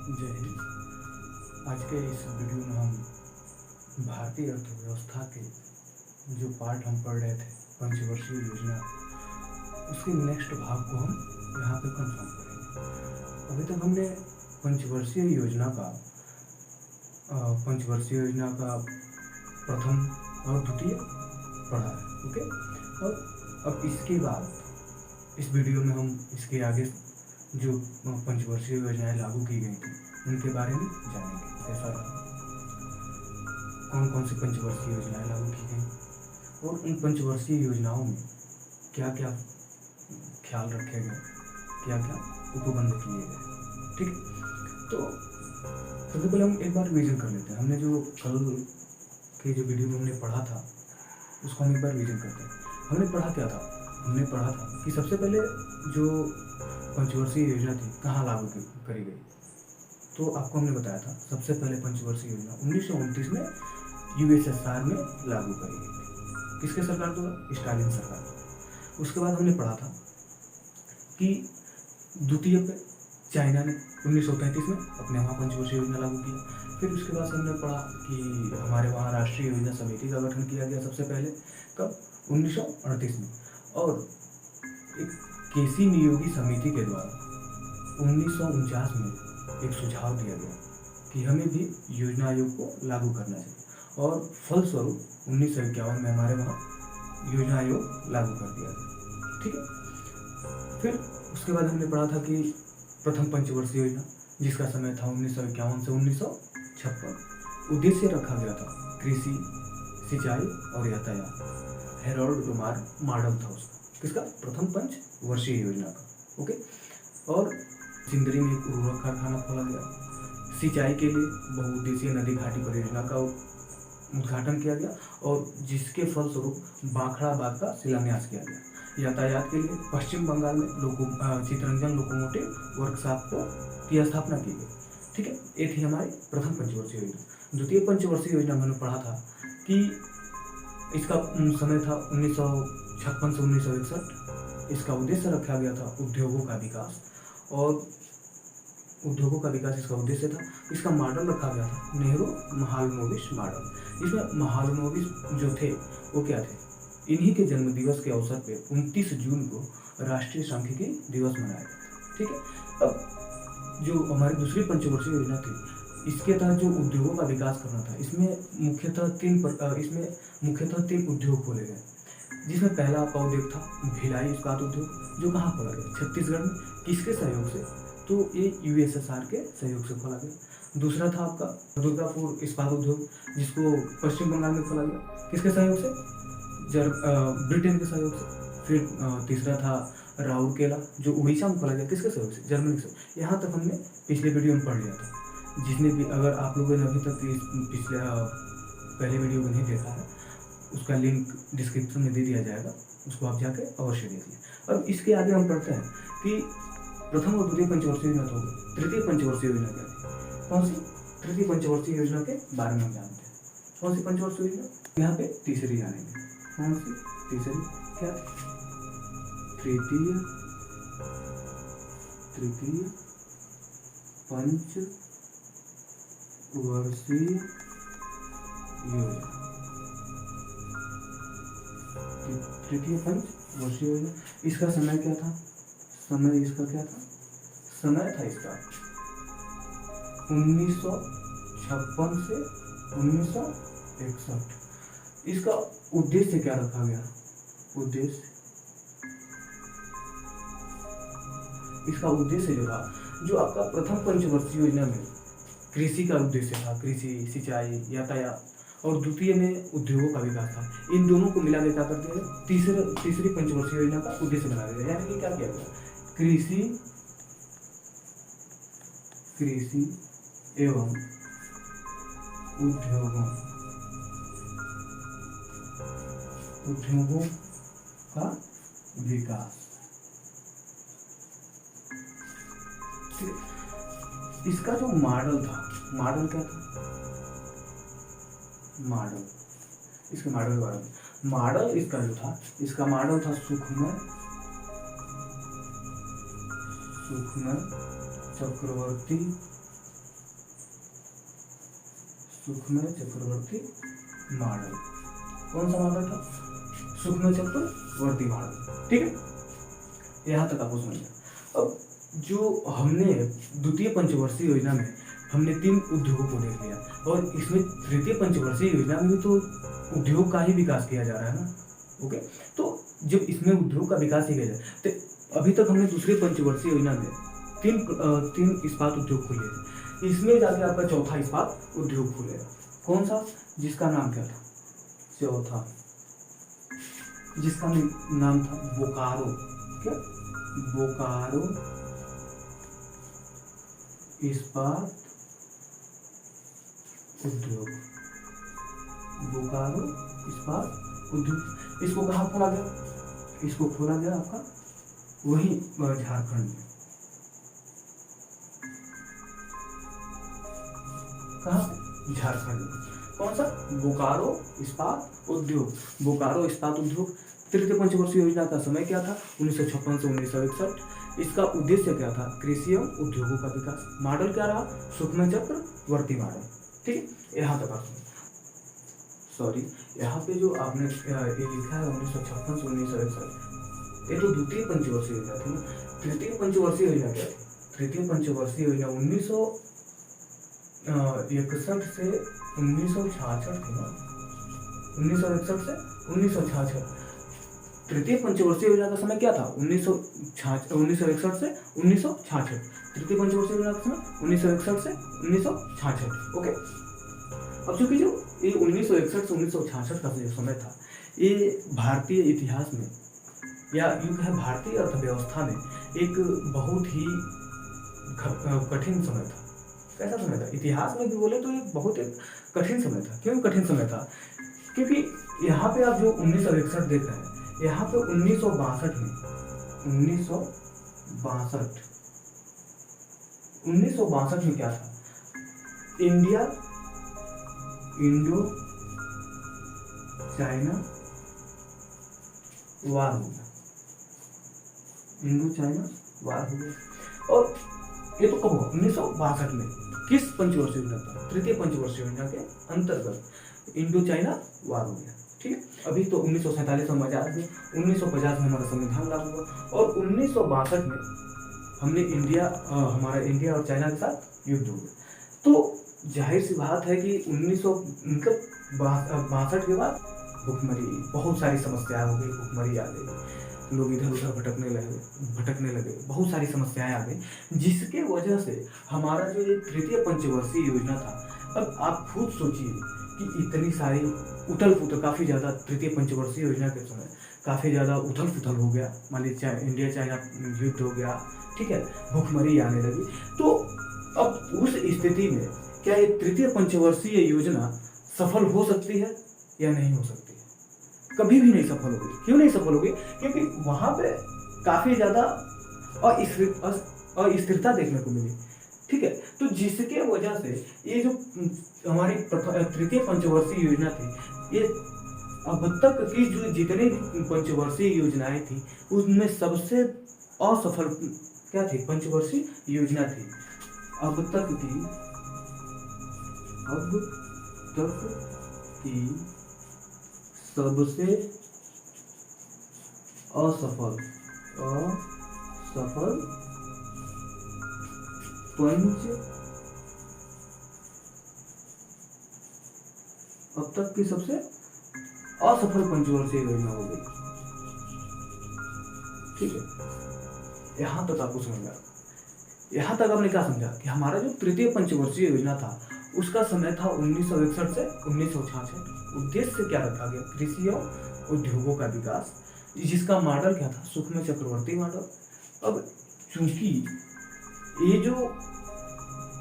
जय हिंद। आज के इस वीडियो में हम भारतीय अर्थव्यवस्था के जो पार्ट हम पढ़ रहे थे पंचवर्षीय योजना, उसके नेक्स्ट भाग को हम यहाँ पे कंफर्म करेंगे। अभी तक हमने पंचवर्षीय योजना का प्रथम और द्वितीय पढ़ा है। ओके, और अब इसके बाद इस वीडियो में हम इसके आगे जो पंचवर्षीय योजनाएं लागू की गई थी उनके बारे में जानेंगे। कैसा रहा, कौन कौन सी पंचवर्षीय योजनाएं लागू की गई और उन पंचवर्षीय योजनाओं में क्या क्या ख्याल रखे गए, क्या क्या उपबंध किए गए। ठीक, तो सबसे पहले हम एक बार रिवीजन कर लेते हैं। हमने जो कल के जो वीडियो में हमने पढ़ा था उसको हम एक बार रिवीजन करते हैं। हमने पढ़ा क्या था? हमने पढ़ा था कि सबसे पहले जो पंचवर्षीय योजना थी कहाँ लागू करी गई। तो आपको हमने बताया था सबसे पहले पंचवर्षीय योजना 1929 में यूएसएसआर में लागू करी गई थी। किसके सरकार द्वारा? स्टालिन सरकार द्वारा। उसके बाद हमने पढ़ा था कि द्वितीय पे चाइना ने 1935 में अपने वहाँ पंचवर्षीय योजना लागू किया। फिर उसके बाद हमने पढ़ा कि हमारे वहाँ राष्ट्रीय योजना समिति का गठन किया गया सबसे पहले, कब? 1938 में। और एक केसी नियोगी समिति के द्वारा 1949 में एक सुझाव दिया गया कि हमें भी योजना आयोग को लागू करना चाहिए और फलस्वरूप 1951 में हमारे वहाँ योजना आयोग लागू कर दिया गया। ठीक है। फिर उसके बाद हमने पढ़ा था कि प्रथम पंचवर्षीय योजना जिसका समय था 1951 से 1956, उद्देश्य रखा गया था कृषि, सिंचाई और यातायात। हेरोल्ड डोमार मॉडल था उसका, किसका? प्रथम पंचवर्षीय योजना का। ओके, और चिंदरी में एक उर्वरक कारखाना खोला गया। सिंचाई के लिए बहुउद्देशीय नदी घाटी परियोजना का उद्घाटन किया गया और जिसके फलस्वरूप बाखड़ा बाग का शिलान्यास किया गया। यातायात के लिए पश्चिम बंगाल में चितरंजन लोकोमोटिव वर्कशॉप की स्थापना की गई। ठीक है, ये थी हमारी प्रथम पंचवर्षीय योजना। द्वितीय पंचवर्षीय योजना मैंने पढ़ा था कि इसका समय था 1956 से 1961। इसका उद्देश्य रखा गया था उद्योगों का विकास और उद्योगों का विकास इसका उद्देश्य था। इसका मॉडल रखा गया था नेहरू महालनोबिस मॉडल। इसमें महालनोबिस जो थे वो क्या थे? इन्हीं के जन्म दिवस के अवसर पे 29 जून को राष्ट्रीय सांख्यिकी दिवस मनाया गया था। ठीक है। अब जो हमारी दूसरी पंचवर्षीय योजना थी, इसके तहत जो उद्योगों का विकास करना था, इसमें मुख्यतः तीन उद्योग खोले गए, जिसमें पहला आपका उद्योग था भिलाई इस्पात उद्योग, जो कहाँ खोला गया? छत्तीसगढ़ में। किसके सहयोग से? तो ये यूएसएसआर के सहयोग से खोला गया। दूसरा था आपका दुर्गापुर इस्पात उद्योग, जिसको पश्चिम बंगाल में खोला गया। किसके सहयोग से? ब्रिटेन के सहयोग से। फिर तीसरा था राउरकेला, जो उड़ीसा में खोला गया। किसके सहयोग से? जर्मनी से। यहाँ तक हमने पिछले वीडियो में पढ़ लिया था। जिसने भी, अगर आप लोगों ने अभी तक पिछले पहले वीडियो को नहीं देखा है, उसका लिंक डिस्क्रिप्शन में दे दिया जाएगा, उसको आप जाके अवश्य देखिए। अब इसके आगे हम पढ़ते हैं कि प्रथम और द्वितीय पंचवर्षीय योजना हो गई। तृतीय पंचवर्षीय योजना क्या थी? कौन सी? तृतीय पंचवर्षीय योजना के बारे में हम जानते हैं। कौन सी पंचवर्षीय योजना? यहाँ पे तीसरी जानेंगे। कौन सी? तीसरी क्या थी? तृतीय पंचवर्षीय योजना। तृतीय पंचवर्षीय योजना, इसका समय क्या था? समय इसका क्या था? समय था इसका 1956 से 1961। इसका उद्देश्य क्या रखा गया? इसका उद्देश्य जो था, जो आपका प्रथम पंचवर्षीय योजना में कृषि का उद्देश्य था, कृषि, सिंचाई, यातायात, और द्वितीय में उद्योगों का विकास था। इन दोनों को मिला के क्या करते हैं? तीसरी पंचवर्षीय योजना का उद्देश्य बनाया गया। यानी कि क्या किया गया? कृषि एवं उद्योगों का विकास। इसका जो मॉडल था, मॉडल क्या था? मॉडल, इसके मॉडल के बारे में, मॉडल इसका जो था, इसका मॉडल था सुखमय चक्रवर्ती सुखमय चक्रवर्ती मॉडल। कौन सा मॉडल था? सुखमय चक्रवर्ती मॉडल। ठीक है, यहाँ तक आपको समझ गया। अब जो हमने द्वितीय पंचवर्षीय योजना में हमने 3 उद्योगों को देख लिया, और इसमें तृतीय पंचवर्षीय योजना में भी तो उद्योग का ही विकास किया जा रहा है ना। ओके, तो जब इसमें उद्योग का विकास ही किया जाए, तो अभी तक हमने दूसरे पंचवर्षीय योजना में तीन इस्पात उद्योग खोले थे, इसमें जाके आपका चौथा इस्पात उद्योग खुलेगा। कौन सा? जिसका नाम क्या था? चौथा, जिसका नाम था बोकारो। क्या? बोकारो इस्पात उद्योग। बोकारो इस्पात उद्योग। इसको कहाँ खोला गया? इसको खोला गया आपका वही झारखंड में। कहाँ? झारखंड में। कौन सा? बोकारो इस्पात उद्योग। बोकारो इस्पात उद्योग। तृतीय पंचवर्षीय योजना का समय क्या था? 1956 से 1961। इसका उद्देश्य क्या था? कृषि एवं उद्योगों का विकास। मॉडल क्या रहा? सुखमय चक्रवर्ती मॉडल। ठीक है, यहाँ तक आप सॉरी, यहाँ पे जो आपने ये लिखा है 1956 से 1961, ये तो द्वितीय पंचवर्षीय योजना थी ना। तृतीय पंचवर्षीय योजना क्या थी? तृतीय पंचवर्षीय योजना 1961 से 1966 थी ना। 1961 से 1966। तृतीय पंचवर्षीय योजना का समय क्या था? 1961 से 1966। तृतीय पंचवर्षीय योजना का समय 1961 से 1966। ओके, अब चूंकि जो ये 1961 से 1966 का जो समय था, ये भारतीय इतिहास में या यूँ कहें भारतीय अर्थव्यवस्था में एक बहुत ही कठिन समय था। कैसा समय था? इतिहास में भी बोले तो ये बहुत एक कठिन समय था। क्यों कठिन समय था? क्योंकि यहाँ पे आप जो 1961 देख रहे हैं, यहाँ पे 1962 में क्या था? इंडो चाइना वार हो गया। इंडो चाइना वार हो गया। और ये तो कब हुआ? 1962 में। किस पंचवर्षीय योजना था? तृतीय पंचवर्षीय योजना के अंतर्गत इंडो चाइना वार हो गया। ठीक है, अभी तो 1947 में आजाद हुए, 1950 में हमारा संविधान लागू हुआ, और 1962 में हमने हमारा इंडिया और चाइना के साथ युद्ध हो गया। तो जाहिर सी बात है कि 1962 के बाद भुखमरी, बहुत सारी समस्याएं हो गई, भुखमरी आ गई, लोग इधर उधर भटकने लगे, बहुत सारी समस्याएं आ गई, जिसके वजह से हमारा जो ये तृतीय पंचवर्षीय योजना था, अब आप खुद सोचिए कि इतनी सारी उथल पुथल, काफ़ी ज़्यादा तृतीय पंचवर्षीय योजना के समय काफ़ी ज़्यादा उथल पुथल हो गया। मान लीजिए इंडिया चाइना युद्ध हो गया, ठीक है, भुखमरी आने लगी। तो अब उस स्थिति में क्या ये तृतीय पंचवर्षीय योजना सफल हो सकती है या नहीं हो सकती है? कभी भी नहीं सफल होगी। क्यों नहीं सफल होगी? क्योंकि वहाँ पे काफ़ी ज़्यादा अस्थिरता देखने को मिली। ठीक है, तो जिसके वजह से ये जो हमारी तृतीय पंचवर्षीय योजना थी, ये अब तक की जो जितनी भी पंचवर्षीय योजनाएं थी, उसमें सबसे असफल क्या थी? पंचवर्षीय योजना थी। अब तक की सबसे असफल अब तक की सबसे असफल पंचवर्षीय योजना हो गई। ठीक है, यहां तक आपको समझ में आ? यहां तक आपने क्या समझा कि हमारा जो तृतीय पंचवर्षीय योजना था, उसका समय था 1961 से 1966। उद्देश्य क्या रखा गया? कृषि और उद्योगों का विकास, जिसका मॉडल क्या था? सुखमय चक्रवर्ती मॉडल। अब चूंकि ये जो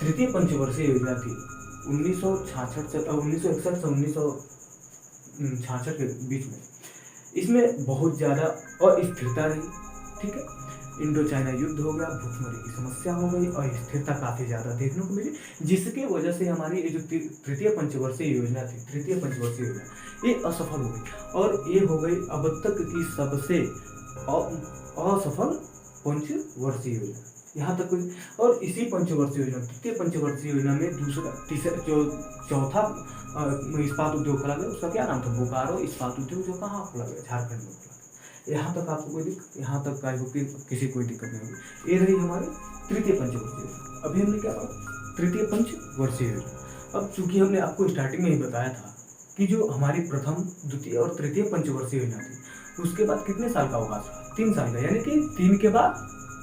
तृतीय पंचवर्षीय योजना थी 1961 से 1966 के बीच में, इसमें बहुत ज़्यादा अस्थिरता रही। ठीक है, इंडो चाइना युद्ध हो गया, भुखमरी की समस्या हो गई और स्थिरता काफ़ी ज़्यादा देखने को मिली, जिसके वजह से हमारी ये जो तृतीय पंचवर्षीय योजना थी, तृतीय पंचवर्षीय योजना, ये असफल हो गई और ये हो गई अब तक की सबसे असफल पंचवर्षीय योजना। यहाँ तक कोई। और इसी पंचवर्षीय योजना, तृतीय पंचवर्षीय योजना में दूसरा तीसरा जो चौथा इस्पात उद्योग खोला गया, उसका क्या नाम था, बोकारो इस्पात उद्योग, जो कहाँ खोला गया, झारखंड में खोला गया। यहाँ तक आपको कोई दिक्कत, यहाँ तक आई होगी किसी कोई दिक्कत नहीं होगी। ये रही हमारी तृतीय पंचवर्षीय योजना। अभी हमने क्या पढ़ा, तृतीय पंचवर्षीय योजना। अब चूंकि हमने आपको स्टार्टिंग में ही बताया था कि जो हमारी प्रथम, द्वितीय और तृतीय पंचवर्षीय योजना थी, उसके बाद कितने साल का अवकाश रहा, 3 साल का, यानी कि 3 के बाद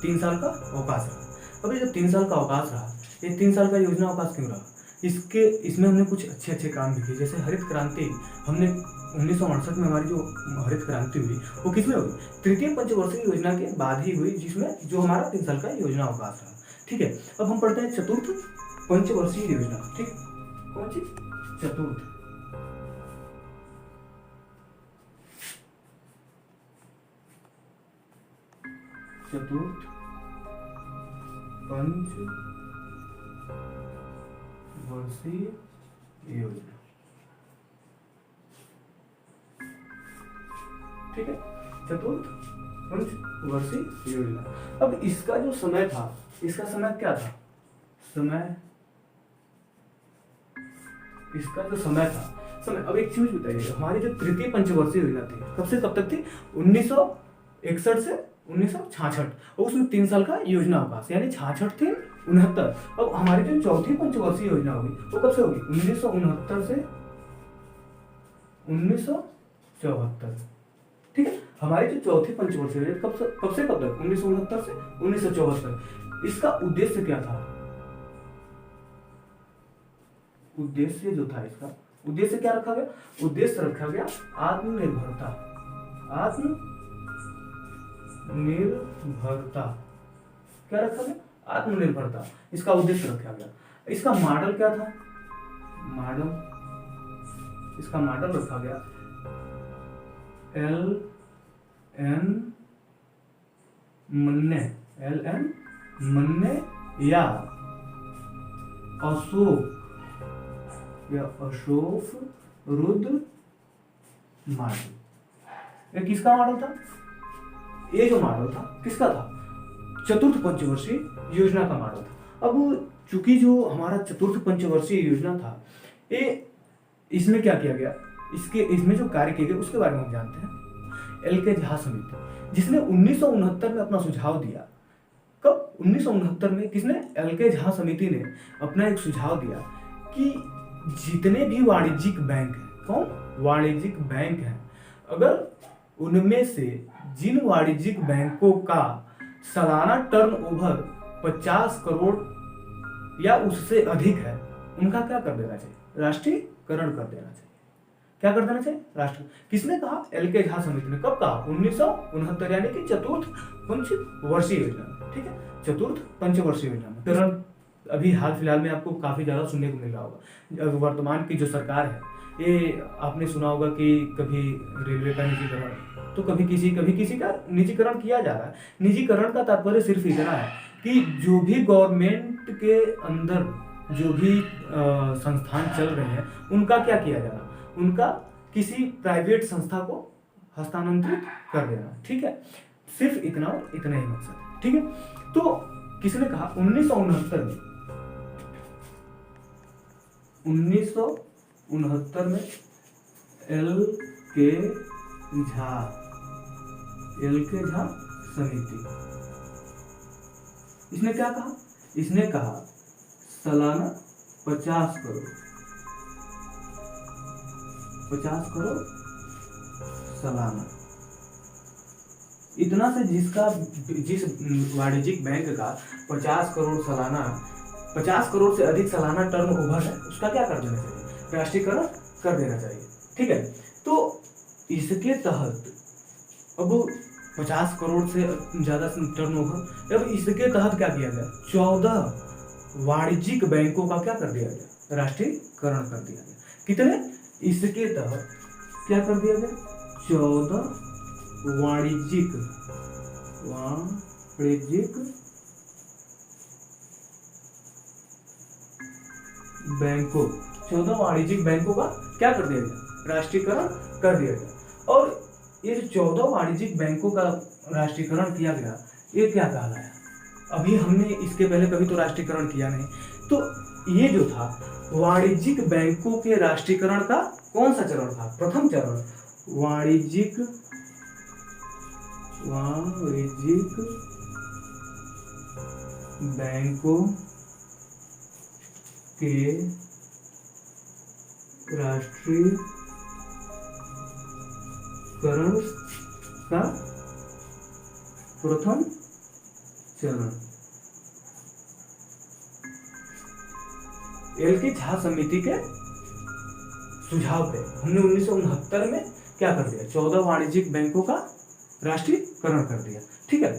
3 साल का अवकाश रहा। अभी जो 3 साल का अवकाश रहा, ये 3 साल का योजना अवकाश क्यों रहा, इसमें हमने कुछ अच्छे काम भी किए। जैसे हरित क्रांति, हमने 1968 में हमारी जो हरित क्रांति हुई वो किसमें हुई, तृतीय पंचवर्षीय योजना के बाद ही हुई, जिसमें जो हमारा 3 साल का योजना अवकाश रहा। ठीक है, अब हम पढ़ते हैं चतुर्थ पंचवर्षीय योजना। ठीक, कौन सी, चतुर्थ पंचवर्षीय योजना। ठीक है, चतुर्थ पंचवर्षीय योजना। अब इसका जो समय था, इसका समय क्या था, इसका जो समय था, अब एक चीज बताइए, हमारी जो तृतीय पंचवर्षीय योजना थी कब से कब तक थी, 1961 से 1966, और उसमें 3 साल का योजना अवकाश, यानी 66 थे 69। अब हमारी जो चौथी पंचवर्षीय योजना होगी वो कब से होगी, 1969 से 1974। ठीक है, हमारी जो चौथी पंचवर्षीय योजना कब से कब तक, 1969 से 1974। इसका उद्देश्य क्या था, उद्देश्य जो था, इसका उद्देश्य क्या रखा गया, उद्देश्य रखा गया आत्मनिर्भरता, क्या रखा गया, आत्मनिर्भरता, इसका उद्देश्य रखा गया। इसका मॉडल क्या था, इसका मॉडल रखा गया LN मन्ने या अशोक रुद्र मॉडल। ये किसका मॉडल था, ये जो मॉडल था किसका था, चतुर्थ पंचवर्षीय योजना का मॉडल था। अब चूंकि जो हमारा चतुर्थ पंचवर्षीय योजना था, ये इसमें क्या किया गया, इसमें जो कार्य किए गए उसके बारे में हम जानते हैं। LK झा समिति, जिसने 1969 में अपना सुझाव दिया। कब, 1969 में किसने, LK झा समिति ने अपना एक सुझाव दिया कि जितने भी वाणिज्यिक बैंक हैं, कौन, वाणिज्यिक बैंक हैं, अगर उनमें से जिन वाणिज्यिक बैंकों का सालाना टर्नओवर 50 करोड़ या उससे अधिक है, उनका क्या कर देना चाहिए, राष्ट्रीयकरण कर देना चाहिए। क्या कर देना चाहिए, राष्ट्र, किसने कहा, LK झा समिति ने। कब कहा, 1969, यानी कि चतुर्थ पंचवर्षीय योजना। ठीक है, चतुर्थ पंचवर्षीय योजना में अभी हाल फिलहाल में आपको काफी ज्यादा सुनने को मिल रहा होगा। वर्तमान की जो सरकार है, ये आपने सुना होगा कि कभी रेलवे का निजीकरण, तो कभी किसी का निजीकरण किया जा रहा है। निजीकरण का तात्पर्य सिर्फ इतना है कि जो भी गवर्नमेंट के अंदर जो भी संस्थान चल रहे हैं, उनका क्या किया जाना, उनका किसी प्राइवेट संस्था को हस्तांतरित कर देना। ठीक है, सिर्फ इतना और इतना ही मकसद है। ठीक है, तो किसने कहा, 1969 में LK झा समिति, इसने क्या कहा, इसने कहा सालाना 50 करोड़ सालाना, इतना से जिस वाणिज्यिक बैंक का 50 करोड़ सालाना, 50 करोड़ से अधिक सालाना टर्नओवर है, उसका क्या कर देना चाहिए, राष्ट्रीयकरण कर देना चाहिए। ठीक है, तो इसके तहत अब 50 करोड़ से ज्यादा टर्नओवर, अब इसके तहत क्या किया गया, 14 वाणिज्यिक बैंकों का क्या कर दिया गया, राष्ट्रीयकरण कर दिया गया। कितने, इसके तहत क्या कर दिया गया, 14 वाणिज्यिक बैंकों, 14 वाणिज्यिक बैंकों का क्या कर दिया गया, राष्ट्रीयकरण कर दिया गया। और ये जो 14 वाणिज्यिक बैंकों का राष्ट्रीयकरण किया गया, ये क्या कहलाया, अभी हमने इसके पहले कभी तो राष्ट्रीयकरण किया नहीं। तो ये जो था वाणिज्यिक बैंकों के राष्ट्रीयकरण का कौन सा चरण था? प्रथम चरण। वाणिज्यिक बैंकों के राष्ट्रीयकरण का प्रथम चरण। एल के झा समिति के सुझाव पे हमने 1969 में क्या कर दिया? 14 वाणिज्यिक बैंकों का राष्ट्रीयकरण कर दिया। ठीक है,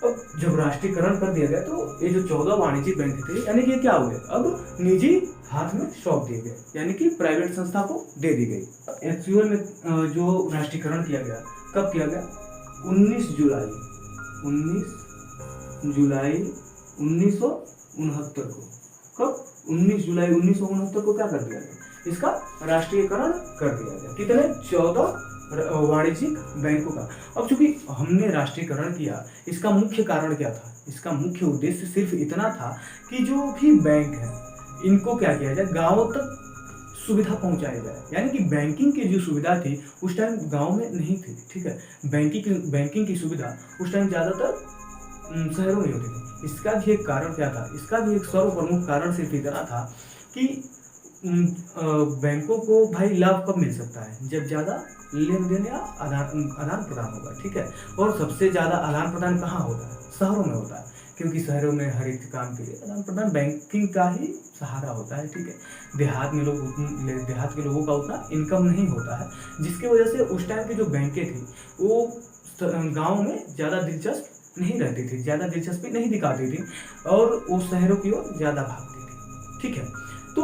अब जब राष्ट्रीयकरण कर दिया गया तो ये जो 14 वाणिज्यिक बैंक थे यानी कि क्या हुए? अब निजी हाथ में सौंप दिए गए, यानी कि प्राइवेट संस्था को दे दी गई। एक्चुअल में जो राष्ट्रीयकरण किया गया कब किया गया? 19 जुलाई 1969 को। कब? 19 जुलाई 1969 को क्या कर दिया गया? इसका राष्ट्रीयकरण कर दिया गया। कितने? 14 वाणिज्यिक बैंकों का। अब चूंकि हमने राष्ट्रीयकरण किया, इसका मुख्य कारण क्या था? इसका मुख्य उद्देश्य सिर्फ इतना था कि जो भी बैंक है इनको क्या किया जाए? गांवों तक सुविधा पहुंचाई जाए। यानी कि बैंकिंग की जो सुविधा थी उस टाइम गांव में नहीं थी। ठीक है, बैंकिंग की सुविधा उस टाइम ज्यादातर शहरों में होती थी। इसका भी एक कारण क्या था? इसका भी एक सर्वप्रमुख कारण सिर्फ इतना था कि बैंकों को भाई लाभ कब मिल सकता है? जब ज्यादा लेन देन या आदान प्रदान होगा। ठीक है, और सबसे ज्यादा आदान प्रदान कहाँ होता है? शहरों में होता है, क्योंकि शहरों में हर एक काम के लिए आदान प्रदान बैंकिंग का ही सहारा होता है। ठीक है, देहात के लोगों का उतना इनकम नहीं होता है, जिसकी वजह से उस टाइम की जो बैंकें थी वो गाँव में ज़्यादा दिलचस्प नहीं रहती थी, ज़्यादा दिलचस्पी नहीं दिखाती थी और वो शहरों की ओर ज़्यादा भागती थी। ठीक है, तो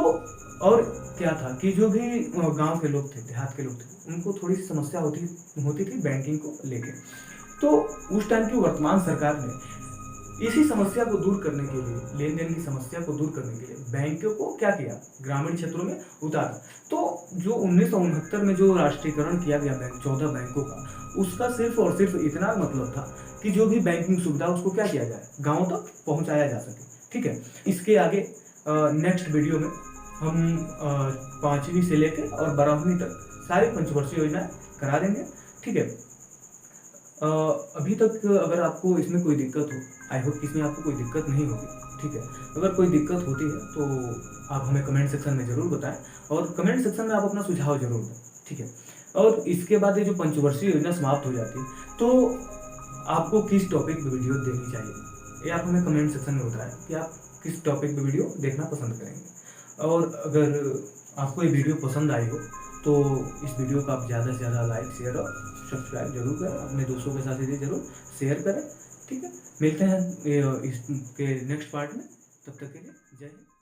और क्या था कि जो भी गांव के लोग थे, देहात के लोग थे, उनको थोड़ी सी समस्या होती थी बैंकिंग को लेके। तो उस टाइम की वर्तमान सरकार ने इसी समस्या को दूर करने के लिए, लेन देन की समस्या को दूर करने के लिए बैंकों को क्या किया? ग्रामीण क्षेत्रों में उतारा। तो जो 1969 में जो राष्ट्रीयकरण किया गया 14 बैंकों का, उसका सिर्फ और सिर्फ इतना मतलब था कि जो भी बैंकिंग सुविधा उसको क्या किया जाए? गाँव तक पहुँचाया जा सके। ठीक है, इसके आगे नेक्स्ट वीडियो में हम 5वीं से लेकर और 12वीं तक सारी पंचवर्षीय योजनाएं करा देंगे। ठीक है, अभी तक अगर आपको इसमें कोई दिक्कत हो, आई होप कि इसमें आपको कोई दिक्कत नहीं होगी। ठीक है, अगर कोई दिक्कत होती है तो आप हमें कमेंट सेक्शन में ज़रूर बताएं और कमेंट सेक्शन में आप अपना सुझाव जरूर दें। ठीक है, और इसके बाद ये जो पंचवर्षीय योजना समाप्त हो जाती है तो आपको किस टॉपिक पर वीडियो देनी चाहिए, ये आप हमें कमेंट सेक्शन में बताएं कि आप किस टॉपिक पर वीडियो देखना पसंद करेंगे। और अगर आपको ये वीडियो पसंद आई हो तो इस वीडियो को आप ज़्यादा से ज़्यादा लाइक, शेयर और सब्सक्राइब जरूर करें, अपने दोस्तों के साथ इसे जरूर शेयर करें। ठीक है, मिलते हैं इसके नेक्स्ट पार्ट में, तब तक के लिए जय हिंद।